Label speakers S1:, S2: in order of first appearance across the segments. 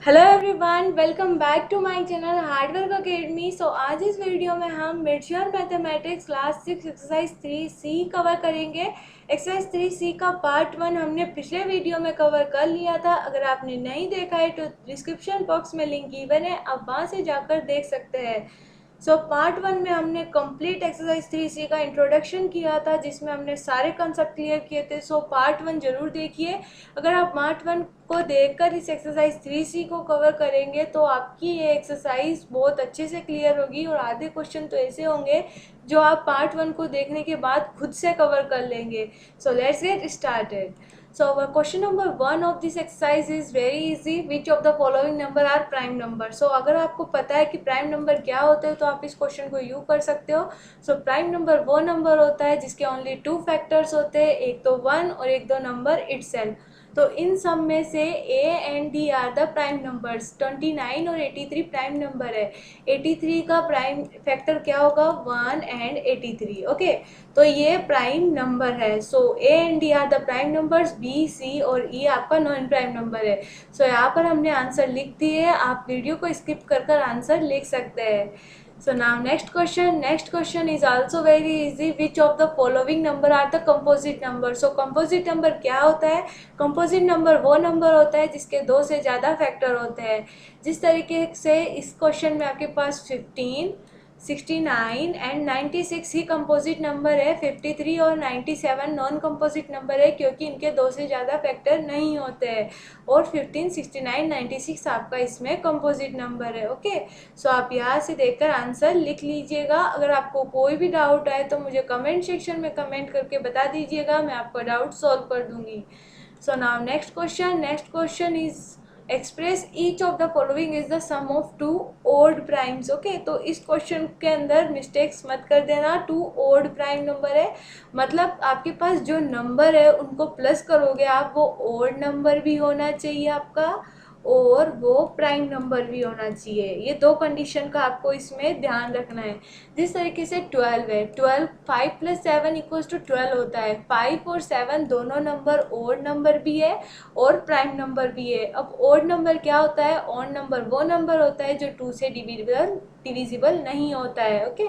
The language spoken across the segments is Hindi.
S1: Hello everyone, welcome back to my channel Hardwork Academy. आज इस वीडियो में हम mature mathematics class 6 exercise 3C cover करेंगे। एक्सरसाइज 3C का पार्ट 1 हमने पिछले वीडियो में कवर कर लिया था। अगर आपने नहीं देखा है तो डिस्क्रिप्शन बॉक्स में लिंक गिवन है, आप वहाँ से जाकर देख सकते हैं। पार्ट 1 में हमने कंप्लीट एक्सरसाइज 3C का इंट्रोडक्शन किया था, जिसमें हमने सारे कंसेप्ट क्लियर किए थे। पार्ट 1 जरूर देखिए। अगर आप पार्ट 1 को देखकर इस एक्सरसाइज 3C को कवर करेंगे तो आपकी ये एक्सरसाइज बहुत अच्छे से क्लियर होगी, और आधे क्वेश्चन तो ऐसे होंगे जो आप पार्ट 1 को देखने के बाद खुद से कवर कर लेंगे। Let's get started. our question number 1 of this exercise is very easy. Which of the following number are prime number? अगर आपको पता है कि प्राइम नंबर क्या होते हैं तो आप इस क्वेश्चन को यू कर सकते हो। प्राइम नंबर वो नंबर होता है जिसके ओनली 2 फैक्टर्स होते हैं, एक तो 1 और एक दो नंबर इटसेल्फ। तो इन सब में से A and D are the prime numbers. 29 और 83 प्राइम नंबर है। 83 का प्राइम फैक्टर क्या होगा? 1 एंड 83। ओके, तो ये प्राइम नंबर है। A and D are the prime numbers, B, C और E आपका नॉन प्राइम नंबर है। यहाँ पर हमने आंसर लिख दिए। आप वीडियो को स्किप कर आंसर लिख सकते हैं। now next question is also very easy. Which of the following number are the composite number? composite number क्या होता है? composite number वो नंबर होता है जिसके दो से ज़्यादा फैक्टर होते हैं। जिस तरीके से इस क्वेश्चन में आपके पास 15, 69 एंड 96 ही कंपोजिट नंबर है, 53 और 97 नॉन कंपोजिट नंबर है क्योंकि इनके दो से ज़्यादा फैक्टर नहीं होते हैं। और 15, 69, 96 आपका इसमें कंपोजिट नंबर है। ओके, आप यहाँ से देखकर आंसर लिख लीजिएगा। अगर आपको कोई भी डाउट आए तो मुझे कमेंट सेक्शन में कमेंट करके बता दीजिएगा, मैं आपका डाउट सॉल्व कर दूंगी। Now next question is express each of the following is the sum of two odd primes. Okay, तो इस क्वेश्चन के अंदर मिस्टेक्स मत कर देना। 2 ओड प्राइम नंबर है, मतलब आपके पास जो नंबर है उनको प्लस करोगे आप, वो ओड नंबर भी होना चाहिए आपका और वो प्राइम नंबर भी होना चाहिए। ये दो कंडीशन का आपको इसमें ध्यान रखना है। जिस तरीके से 12 है, 12 5 + 7 = 12 होता है। 5 और 7 दोनों नंबर ओड नंबर भी है और प्राइम नंबर भी है। अब ओड नंबर क्या होता है? ओड नंबर वो नंबर होता है जो 2 से डिविजिबल नहीं होता है। ओके,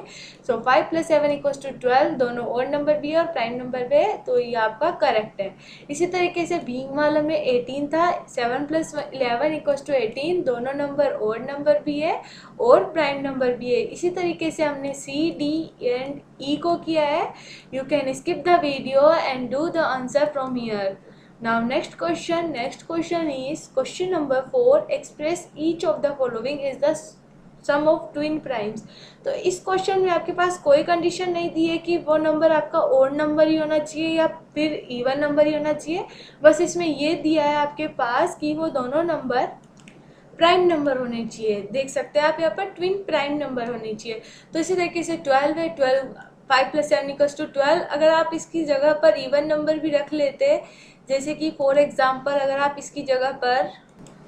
S1: 5 + 7 = 12, दोनों ओड नंबर भी है और प्राइम नंबर भी है, तो ये आपका करेक्ट है। इसी तरीके से बीइंग वाला में 18 था, 7 + 11 = 18, दोनों नंबर ओड नंबर भी है और प्राइम नंबर भी है। इसी तरीके से हमने सी, डी एंड ई को किया है। You can skip the video and do the answer from here. Now next question is question number 4. Express each of the following is the sum of twin primes. तो इस क्वेश्चन में आपके पास कोई कंडीशन नहीं दी है कि वो नंबर आपका ओड नंबर ही होना चाहिए या फिर इवन नंबर ही होना चाहिए। बस इसमें ये दिया है आपके पास कि वो दोनों नंबर प्राइम नंबर होने चाहिए। देख सकते हैं आप यहाँ पर ट्विन प्राइम नंबर होने चाहिए। तो इसी तरीके से 12 है, 12 5 + 7 = 12। अगर आप इसकी जगह पर इवन नंबर भी रख लेते, जैसे कि फॉर एग्जाम्पल अगर आप इसकी जगह पर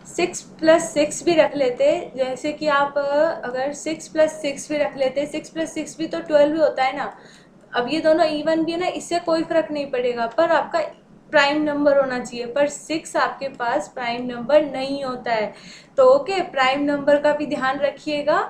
S1: 6 + 6 भी रख लेते, जैसे कि आप अगर 6 + 6 भी रख लेते, 6 + 6 भी तो 12 भी होता है ना। अब ये दोनों इवन भी है ना, इससे कोई फर्क नहीं पड़ेगा, पर आपका प्राइम नंबर होना चाहिए। पर 6 आपके पास प्राइम नंबर नहीं होता है। तो ओके, प्राइम नंबर का भी ध्यान रखिएगा,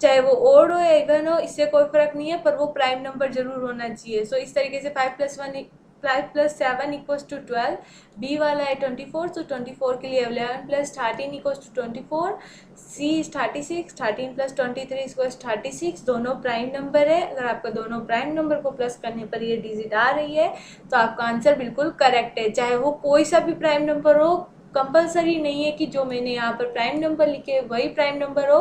S1: चाहे वो ओड हो या इवन हो, इससे कोई फर्क नहीं है, पर वो प्राइम नंबर जरूर होना चाहिए। इस तरीके से 5 + 7 = 12। बी वाला है 24, 24 के लिए 11 + 13 = 24। सी 36, 13 + 23 = 36, दोनों प्राइम नंबर है। अगर आपका दोनों प्राइम नंबर को प्लस करने पर ये डिजिट आ रही है तो आपका आंसर बिल्कुल करेक्ट है। चाहे वो कोई सा भी प्राइम नंबर हो, कंपलसरी नहीं है कि जो मैंने यहाँ पर प्राइम नंबर लिखे वही प्राइम नंबर हो।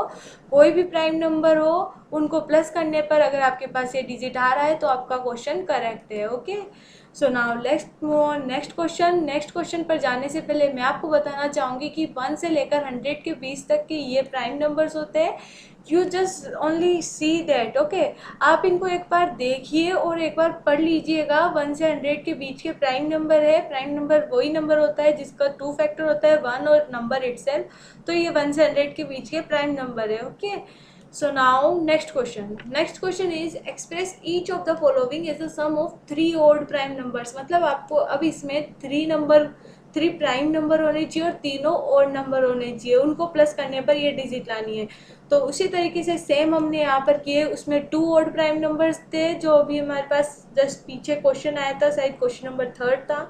S1: कोई भी प्राइम नंबर हो, उनको प्लस करने पर अगर आपके पास ये डिजिट आ रहा है तो आपका क्वेश्चन करेक्ट है। ओके, नाउ नेक्स्ट क्वेश्चन पर जाने से पहले मैं आपको बताना चाहूँगी कि 1 से लेकर 100 के बीच तक के ये प्राइम नंबर्स होते हैं। You just only see that. Okay, आप इनको एक बार देखिए और एक बार पढ़ लीजिएगा। 1 से 100 के बीच के प्राइम नंबर है। प्राइम नंबर वही नंबर होता है जिसका 2 फैक्टर होता है, 1 और नंबर इटसेल्फ। तो ये 1 से 100 के बीच के प्राइम नंबर है। Okay, now next question is express each of the following is the sum of 3 odd prime numbers। मतलब आपको अब इसमें 3 नंबर 3 प्राइम नंबर होने चाहिए और तीनों ओड नंबर होने चाहिए, उनको प्लस करने पर ये डिजिट लानी है। तो उसी तरीके से सेम हमने यहाँ पर किए, उसमें 2 ओड प्राइम नंबर्स थे जो अभी हमारे पास जस्ट पीछे क्वेश्चन आया था, शायद क्वेश्चन नंबर 3 था।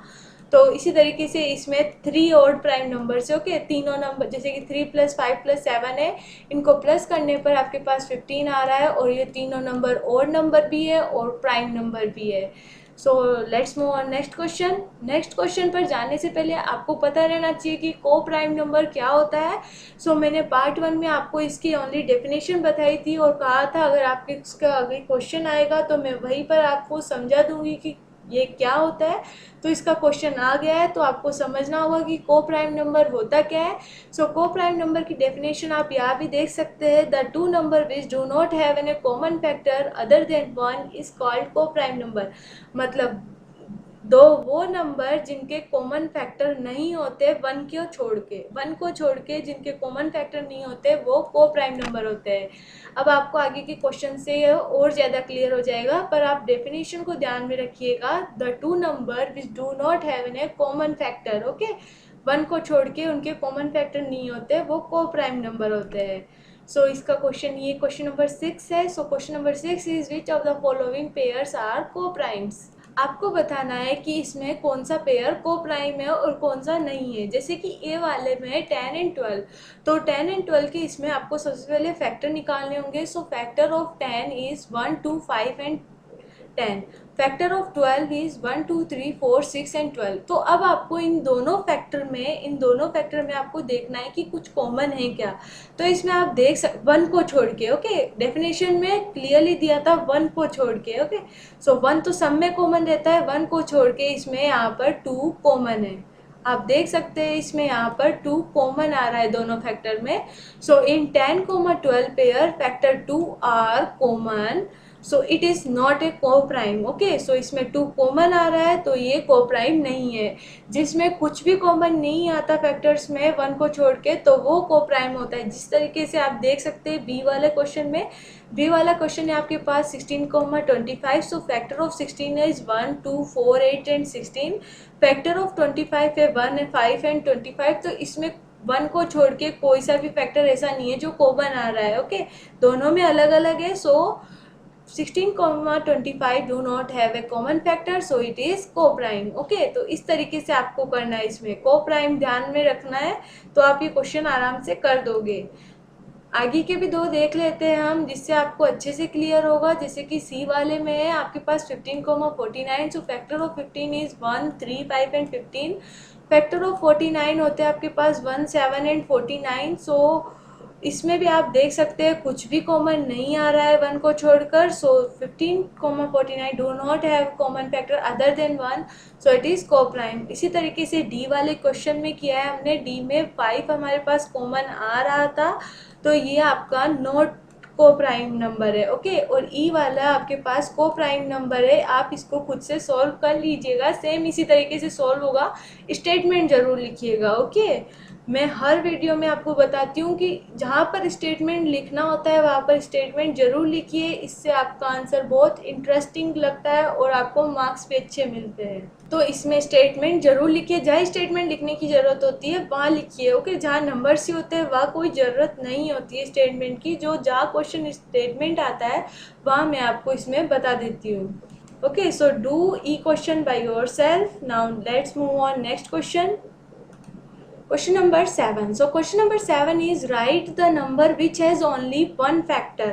S1: तो इसी तरीके से इसमें 3 ओड प्राइम नंबर्स है। ओके, तीनों नंबर जैसे कि 3 + 5 + 7 है, इनको प्लस करने पर आपके पास 15 आ रहा है और ये तीनों नंबर ओड नंबर भी है और प्राइम नंबर भी है। So let's move on next question. Next question पर जाने से पहले आपको पता रहना चाहिए कि को प्राइम नंबर क्या होता है। सो मैंने पार्ट 1 में आपको इसकी ओनली डेफिनेशन बताई थी और कहा था अगर आपके इसका अगली क्वेश्चन आएगा तो मैं वहीं पर आपको समझा दूंगी कि ये क्या होता है। तो इसका क्वेश्चन आ गया है तो आपको समझना होगा कि को प्राइम नंबर होता क्या है। सो को प्राइम नंबर की डेफिनेशन आप यहाँ भी देख सकते हैं। The two number which do not have an a common factor other than 1 is called coprime number. मतलब दो वो नंबर जिनके कॉमन फैक्टर नहीं होते 1 को छोड़ के जिनके कॉमन फैक्टर नहीं होते वो को प्राइम नंबर होते हैं। अब आपको आगे के क्वेश्चन से यह और ज़्यादा क्लियर हो जाएगा, पर आप डेफिनेशन को ध्यान में रखिएगा। The two number which do not have an a common factor, okay, 1 को छोड़ के उनके कॉमन फैक्टर नहीं होते वो को प्राइम नंबर होते हैं। सो इसका क्वेश्चन ये क्वेश्चन नंबर 6 है। So question number 6 is which of the following pairs are coprime. आपको बताना है कि इसमें कौन सा पेयर को प्राइम है और कौन सा नहीं है। जैसे कि ए वाले में 10 एंड 12, तो 10 एंड 12 के इसमें आपको सबसे पहले फैक्टर निकालने होंगे। So factor of 10 is 1 2 5 and 10। Factor of 12 is 1 2 3 4 6 and 12। तो अब आपको इन दोनों फैक्टर में आपको देखना है कि कुछ कॉमन है क्या। तो इसमें आप देख 1 को छोड़ के, ओके, डेफिनेशन में क्लियरली दिया था 1 को छोड़ के, ओके। सो 1 तो सब में कॉमन रहता है, 1 को छोड़ के इसमें यहाँ पर 2 कॉमन है। आप देख सकते हैं इसमें यहाँ पर 2 कॉमन आ रहा है दोनों फैक्टर में। So in 10, 12 pair factor 2 are common, so it is not a coprime. Okay, सो इसमें 2 कॉमन आ रहा है तो ये को प्राइम नहीं है। जिसमें कुछ भी कॉमन नहीं आता फैक्टर्स में 1 को छोड़ के तो वो को प्राइम होता है। जिस तरीके से आप देख सकते हैं बी वाले क्वेश्चन में, बी वाला क्वेश्चन है आपके पास 16, 25। So factor of 16 is 1 2 4 8 and 16। Factor of 25 है 1 5 एंड 25। तो इसमें 1 को छोड़ के कोई सा भी फैक्टर ऐसा नहीं है जो कॉमन आ रहा है। ओके, दोनों में अलग अलग है। सो 16, 25 do not have a common factor, so it is को प्राइम। ओके, तो इस तरीके से आपको करना है, इसमें को प्राइम ध्यान में रखना है तो आप ये क्वेश्चन आराम से कर दोगे। आगे के भी दो देख लेते हैं हम जिससे आपको अच्छे से क्लियर होगा। जैसे कि सी वाले में है आपके पास 15, 49। So factor of 15 is 1 3 5 and 15। Factor of 49 होते हैं आपके पास 1 7 एंड 49। सो इसमें भी आप देख सकते हैं कुछ भी कॉमन नहीं आ रहा है 1 को छोड़कर। सो 15, 49 do not have common factor other than 1, so it is को प्राइम। इसी तरीके से डी वाले क्वेश्चन में किया है हमने। डी में 5 हमारे पास कॉमन आ रहा था तो ये आपका नॉट को प्राइम नंबर है। ओके, और ई वाला आपके पास को प्राइम नंबर है। आप इसको खुद से सॉल्व कर लीजिएगा, सेम इसी तरीके से सॉल्व होगा। स्टेटमेंट जरूर लिखिएगा। ओके, मैं हर वीडियो में आपको बताती हूँ कि जहाँ पर स्टेटमेंट लिखना होता है वहाँ पर स्टेटमेंट जरूर लिखिए। इससे आपका आंसर बहुत इंटरेस्टिंग लगता है और आपको मार्क्स भी अच्छे मिलते हैं। तो इसमें स्टेटमेंट जरूर लिखिए। जहाँ स्टेटमेंट लिखने की ज़रूरत होती है वहाँ लिखिए। ओके, जहाँ नंबर से होते हैं वहाँ कोई ज़रूरत नहीं होती है स्टेटमेंट की। जो जहाँ क्वेश्चन स्टेटमेंट आता है वहाँ मैं आपको इसमें बता देती हूँ। Okay, so do E question by your self. Now let's move on next question. Question number 7. So question number 7 is write the number which has only one factor.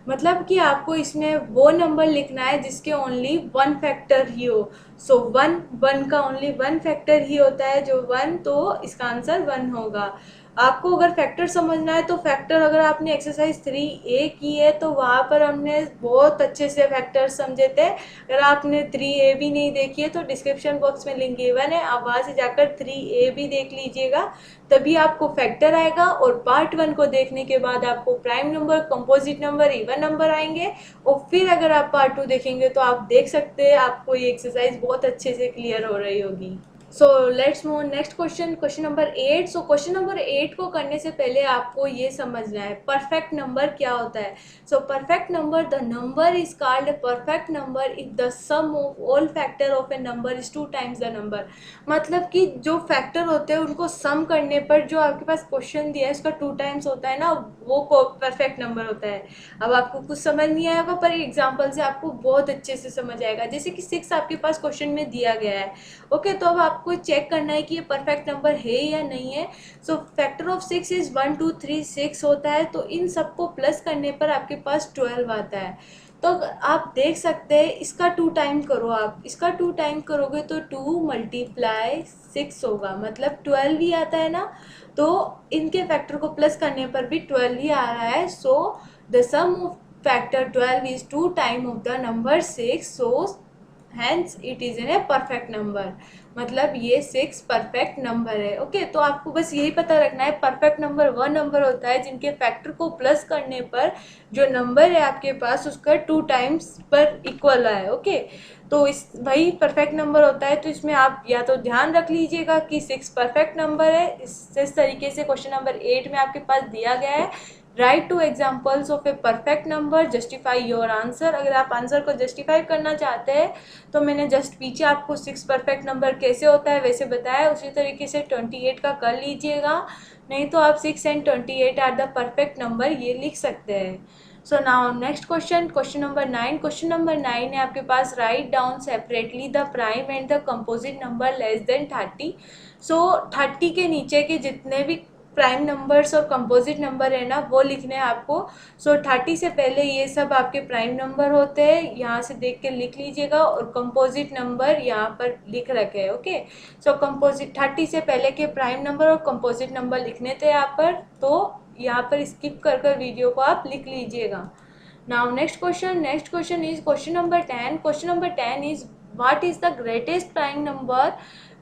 S1: मतलब कि आपको इसमें वो नंबर लिखना है जिसके ओनली 1 फैक्टर ही हो। सो 1 का ओनली 1 फैक्टर ही होता है जो 1, तो इसका आंसर 1 होगा। आपको अगर फैक्टर समझना है तो फैक्टर अगर आपने एक्सरसाइज 3A की है तो वहाँ पर हमने बहुत अच्छे से फैक्टर समझे थे। अगर आपने 3A भी नहीं देखी है तो डिस्क्रिप्शन बॉक्स में लिंक गिवन है, आप वहाँ से जाकर 3A भी देख लीजिएगा, तभी आपको फैक्टर आएगा। और पार्ट 1 को देखने के बाद आपको prime number, composite number, even number आएंगे। और फिर अगर आप पार्ट 2 देखेंगे तो आप देख सकते हैं आपको ये एक्सरसाइज बहुत अच्छे से क्लियर हो रही होगी। So let's move next question, question number 8। So question number 8 को करने से पहले आपको ये समझना है परफेक्ट नंबर क्या होता है। So perfect number, the number is called perfect number if the sum of all factor of a number is 2 times the number. मतलब कि जो फैक्टर होते हैं उनको सम करने पर जो आपके पास क्वेश्चन दिया है उसका 2 टाइम्स होता है ना, वो परफेक्ट नंबर होता है। अब आपको कुछ समझ नहीं आया होगा पर एग्जाम्पल से आपको बहुत अच्छे से समझ आएगा। जैसे कि 6 आपके पास क्वेश्चन में दिया गया है, ओके तो अब आपको चेक करना है कि ये परफेक्ट नंबर है या नहीं है। सो फैक्टर ऑफ 6 इज 1 2 3 6 होता है, तो इन सबको प्लस करने पर आपके पास 12 आता है। तो आप देख सकते हैं इसका 2 टाइम करो, आप इसका 2 टाइम करोगे तो 2 × 6 होगा, मतलब 12 ही आता है ना। तो इनके फैक्टर को प्लस करने पर भी 12 ही आ रहा है। So the sum of factor 12 is 2 time of the number 6, so hence it is an a perfect number. मतलब ये 6 परफेक्ट नंबर है। ओके तो आपको बस यही पता रखना है परफेक्ट नंबर वह नंबर होता है जिनके फैक्टर को प्लस करने पर जो नंबर है आपके पास उसका 2 टाइम्स पर इक्वल है। ओके तो इस वही परफेक्ट नंबर होता है। तो इसमें आप या तो ध्यान रख लीजिएगा कि 6 परफेक्ट नंबर है। इस तरीके से क्वेश्चन नंबर 8 में आपके पास दिया गया है, right 2 examples of A perfect number, justify your answer. अगर आप आंसर को जस्टिफाई करना चाहते हैं तो मैंने जस्ट पीछे आपको 6 परफेक्ट नंबर कैसे होता है वैसे बताया, उसी तरीके से 28 का कर लीजिएगा। नहीं तो आप 6 and 28 are the perfect number ये लिख सकते हैं। So now next question, question number 9। Question number 9 है आपके पास, write down separately the prime and the composite number less than 30। सो 30 के नीचे के जितने भी प्राइम नंबर्स और कंपोजिट नंबर है ना वो लिखने हैं आपको। सो 30 से पहले ये सब आपके प्राइम नंबर होते हैं, यहाँ से देख के लिख लीजिएगा, और कंपोजिट नंबर यहाँ पर लिख रखे हैं। ओके सो कंपोजिट 30 से पहले के प्राइम नंबर और कंपोजिट नंबर लिखने थे यहाँ पर, तो यहाँ पर स्किप कर कर वीडियो को आप लिख लीजिएगा। Now next question is question number 10। Question number 10 is what is the greatest prime number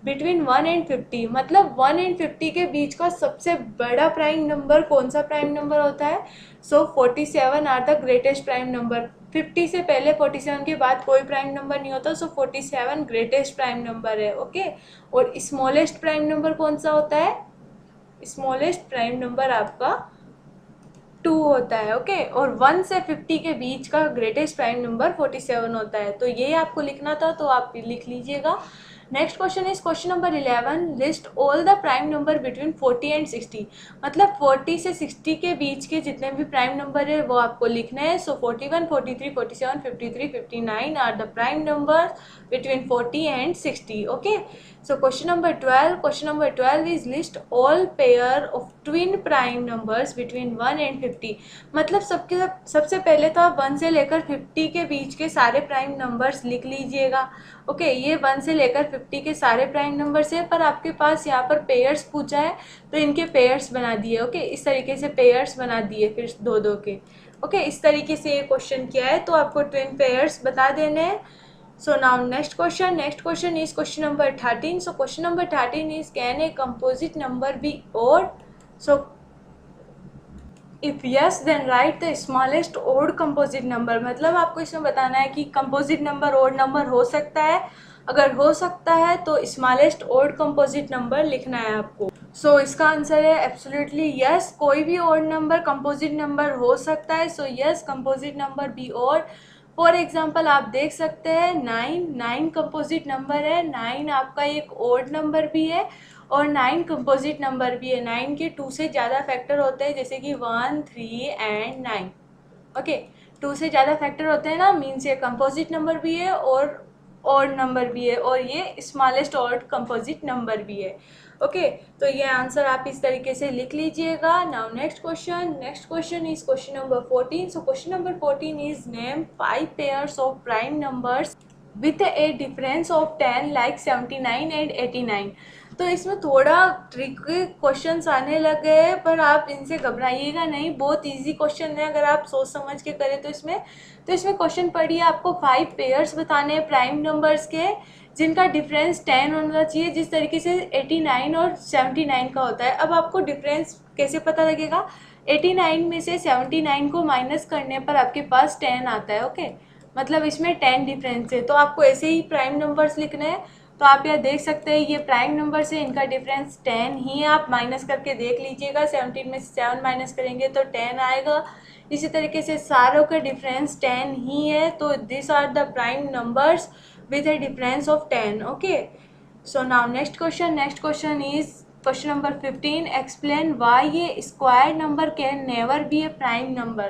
S1: between 1 and 50। मतलब 1 एंड 50 के बीच का सबसे बड़ा प्राइम नंबर कौन सा प्राइम नंबर होता है। So 47 are the greatest prime number. 50 से पहले 47 के बाद कोई प्राइम नंबर नहीं होता, सो 47 ग्रेटेस्ट प्राइम नंबर है। ओके और स्मॉलेस्ट प्राइम नंबर कौन सा होता है, स्मॉलेस्ट प्राइम नंबर आपका 2 होता है। ओके और 1 से 50 के बीच का ग्रेटेस्ट प्राइम नंबर 47 होता है। तो ये आपको लिखना था तो आप लिख लीजिएगा। Next question is question number 11, list all the prime number between 40 and 60। मतलब 40 से 60 के बीच के जितने भी प्राइम नंबर है वो आपको लिखने हैं। So 41 43 47 53 59 are the prime number between 40 and 60। Okay so question number 12 is list all pair of twin prime numbers between 1 and 50। मतलब सबसे पहले तो आप 1 से लेकर 50 के बीच के सारे प्राइम नंबर्स लिख लीजिएगा। ओके ये 1 से लेकर 50 के सारे प्राइम नंबर्स है, पर आपके पास यहाँ पर पेयर्स पूछा है तो इनके पेयर्स बना दिए। ओके इस तरीके से पेयर्स बना दिए फिर दो दो के। ओके इस तरीके से ये क्वेश्चन किया है तो आपको ट्विन पेयर्स बता देने हैं। So now next question is question number 13। So question number 13 is can a composite number be odd. So if yes then write the smallest odd composite number. मतलब आपको इसमें बताना है कि कंपोजिट नंबर ओड नंबर हो सकता है, अगर हो सकता है तो स्मॉलेस्ट ओड कंपोजिट नंबर लिखना है आपको। सो इसका आंसर है एब्सोल्युटली यस, कोई भी ओड नंबर कंपोजिट नंबर हो सकता है। So yes composite number be odd. For example आप देख सकते हैं 9 कंपोजिट नंबर है, 9 आपका एक ओड नंबर भी है और 9 कंपोजिट नंबर भी है। 9 के 2 से ज़्यादा फैक्टर होते हैं जैसे कि 1 3 एंड 9। ओके 2 से ज़्यादा फैक्टर होते हैं ना, मीन्स ये कंपोजिट नंबर भी है और ऑड नंबर भी है और ये स्मॉलेस्ट ऑड कंपोजिट नंबर भी है। ओके तो ये आंसर आप इस तरीके से लिख लीजिएगा। Now next question is question number 14। So question number 14 is name 5 pairs of prime numbers with A difference of 10 like 79 and 89। तो इसमें थोड़ा ट्रिकी क्वेश्चंस आने लगे हैं पर आप इनसे घबराइएगा नहीं, बहुत इजी क्वेश्चन है अगर आप सोच समझ के करें तो इसमें क्वेश्चन पढ़िए आपको 5 पेयर्स बताने हैं प्राइम नंबर्स के जिनका डिफरेंस 10 होना चाहिए, जिस तरीके से 89 और 79 का होता है। अब आपको डिफरेंस कैसे पता लगेगा, 89 में से 79 को माइनस करने पर आपके पास 10 आता है। ओके मतलब इसमें 10 डिफरेंस है तो आपको ऐसे ही प्राइम नंबर्स लिखने हैं। तो आप यहाँ देख सकते हैं ये प्राइम नंबर से इनका डिफरेंस 10 ही है। आप माइनस करके देख लीजिएगा, 17 में से 7 माइनस करेंगे तो 10 आएगा। इसी तरीके से सारों का डिफरेंस 10 ही है, तो this are the prime numbers with a difference of 10. Okay, so now next question is question number 15. Explain why a square number can never be a prime number.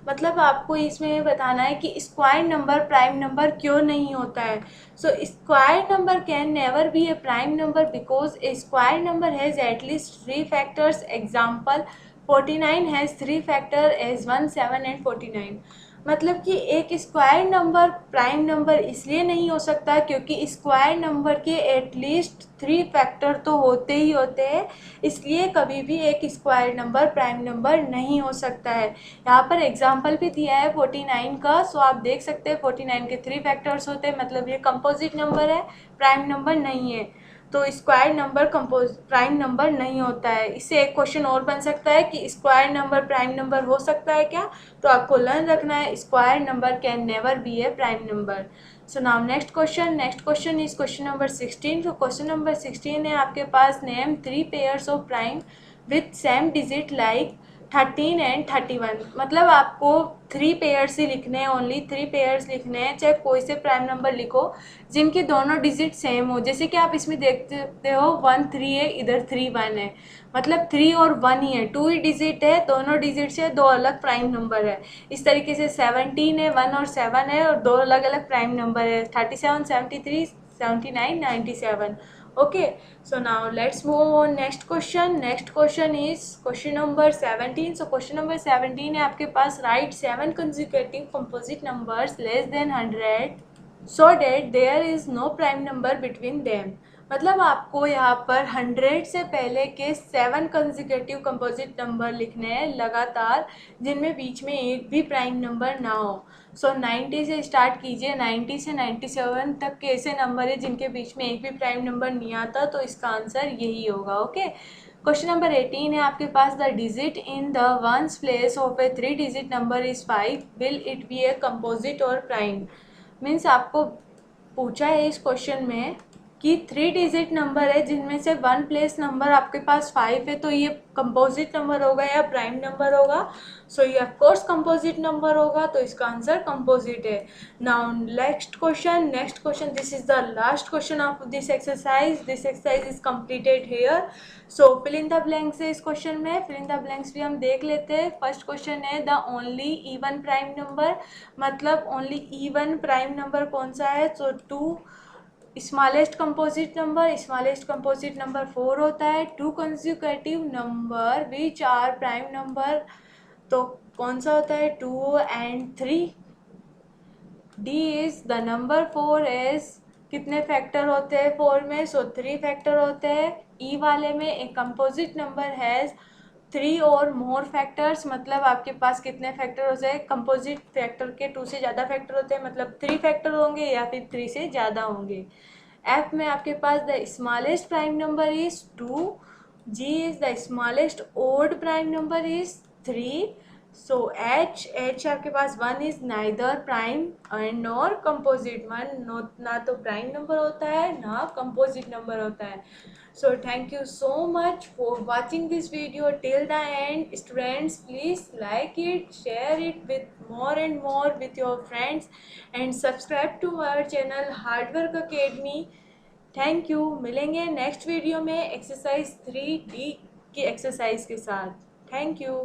S1: मतलब आपको इसमें बताना है कि स्क्वायर नंबर प्राइम नंबर क्यों नहीं होता है। So square number can never be a prime number because a square number has at least 3 factors. Example 49 has 3 factor as 1, 7 and 49. मतलब कि एक स्क्वायर नंबर प्राइम नंबर इसलिए नहीं हो सकता क्योंकि स्क्वायर नंबर के एटलीस्ट 3 फैक्टर तो होते ही होते हैं, इसलिए कभी भी एक स्क्वायर नंबर प्राइम नंबर नहीं हो सकता है। यहाँ पर एग्जांपल भी दिया है 49 का, सो आप देख सकते हैं 49 के 3 फैक्टर्स होते हैं, मतलब ये कंपोजिट नंबर है, प्राइम नंबर नहीं है। तो स्क्वायर नंबर प्राइम नंबर नहीं होता है। इससे एक क्वेश्चन और बन सकता है कि स्क्वायर नंबर प्राइम नंबर हो सकता है क्या, तो आपको लर्न रखना है square number can never be a prime number. So now next question is question number 16. तो क्वेश्चन नंबर 16 है आपके पास, name 3 pairs of prime with same digit like 13 and 31. मतलब आपको 3 पेयर्स ही लिखने हैं, ओनली 3 पेयर्स लिखने हैं, चाहे कोई से प्राइम नंबर लिखो जिनके दोनों डिजिट सेम हो। जैसे कि आप इसमें देखते हो 1 3 है, इधर 3 1 है, मतलब 3 और 1 ही है, 2 ही डिजिट है, दोनों डिजिट से 2 अलग प्राइम नंबर है। इस तरीके से 17 है, 1 और 7 है और 2 अलग अलग प्राइम नंबर है, 37 73 79 97. Okay, so now let's move on next question is question number 17. So question number 17 है आपके पास, write 7 consecutive composite numbers less than 100 so that there is no prime number between them. मतलब आपको यहाँ पर 100 से पहले के 7 कंसेक्यूटिव कंपोजिट नंबर लिखने हैं लगातार, जिनमें बीच में एक भी प्राइम नंबर ना हो। सो 90 से स्टार्ट कीजिए, 90 से 97 तक के ऐसे नंबर है जिनके बीच में एक भी प्राइम नंबर नहीं आता, तो इसका आंसर यही होगा. ओके, क्वेश्चन नंबर 18 है आपके पास, the digit in the ones place of a 3 digit number is 5, will it be a composite और प्राइम. मीन्स आपको पूछा है इस क्वेश्चन में कि 3 डिजिट नंबर है जिनमें से 1 प्लेस नंबर आपके पास 5 है, तो ये कंपोजिट नंबर होगा या प्राइम नंबर होगा. सो ये ऑफकोर्स कंपोजिट नंबर होगा, तो इसका आंसर कंपोजिट है. Now next question this is the last question of this exercise is completed here. So fill in the blanks है इस क्वेश्चन में, फिल इन द ब्लैंक्स भी हम देख लेते हैं. फर्स्ट क्वेश्चन है the only even prime number, मतलब ओनली इवन प्राइम नंबर कौन सा है, सो 2. स्मॉलेस्ट कंपोजिट नंबर 4 होता है. 2 consecutive number which are prime number, तो कौन सा होता है, 2 and 3. D is the number 4 is, कितने फैक्टर होते हैं 4 में, सो 3 फैक्टर होते हैं. ई वाले में एक कंपोजिट नंबर हैज़ 3 और मोर फैक्टर्स, मतलब आपके पास कितने फैक्टर होते हैं, कंपोजिट फैक्टर के 2 से ज़्यादा फैक्टर होते हैं, मतलब 3 फैक्टर होंगे या फिर 3 से ज़्यादा होंगे. एफ में आपके पास the smallest prime number is 2. G is the smallest odd prime number is 3. So H आपके पास 1 is neither prime and nor composite. 1 ना तो प्राइम नंबर होता है ना कंपोजिट नंबर होता है. So thank you so much for watching this video till the end. Students, please like it, share it with more and more with your friends and subscribe to our channel Hard Work Academy. Thank you. मिलेंगे नेक्स्ट वीडियो में एक्सरसाइज 3D की एक्सरसाइज के साथ. Thank you.